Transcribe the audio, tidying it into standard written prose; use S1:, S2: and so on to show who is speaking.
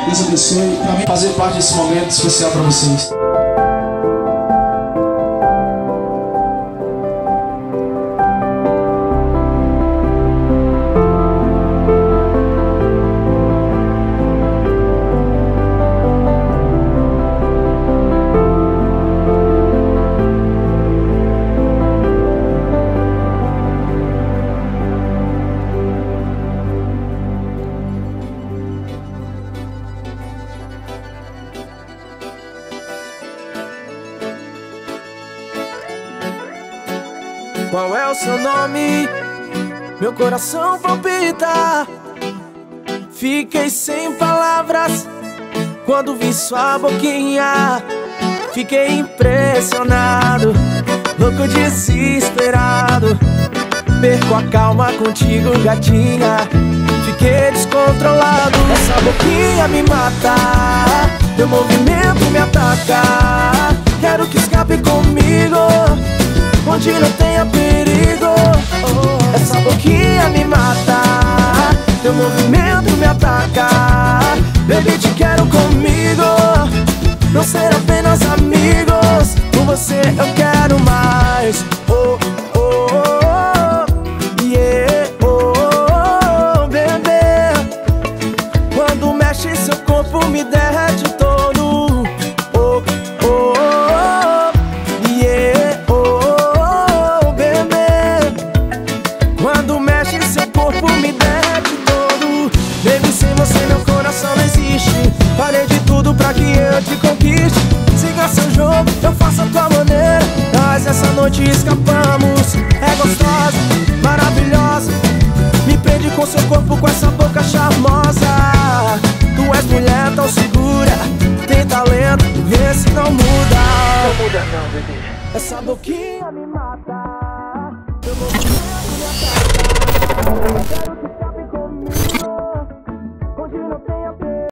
S1: Deus abençoe. Pra mim, fazer parte desse momento especial pra vocês.
S2: Qual é o seu nome? Meu coração palpita. Fiquei sem palavras quando vi sua boquinha. Fiquei impressionado, louco, desesperado. Perco a calma contigo, gatinha. Fiquei descontrolado. Essa boquinha me mata, teu movimento me ataca. Quero que escape comigo, onde não tenha perigo. Essa boquinha me mata, teu movimento me ataca. Baby, te quero comigo, não ser apenas amigos. Com você eu quero mais. Oh, oh, oh, yeah, oh, oh, bebê. Quando mexe seu corpo me derrete todo. Oh, oh, oh, yeah, oh, bebê. Quando mexe seu corpo me derrete todo. Baby, sem você meu coração não existe. Farei de tudo pra que eu te conquiste. Siga seu jogo, eu faço a tua maneira. Nós essa noite escapamos. É gostosa, maravilhosa. Me prende com seu corpo, com essa boca charmosa. Tu és mulher tão segura, tem talento, vê se não muda.
S3: Não muda não, bebê.
S2: Essa boquinha me mata, teu movimento me ataca.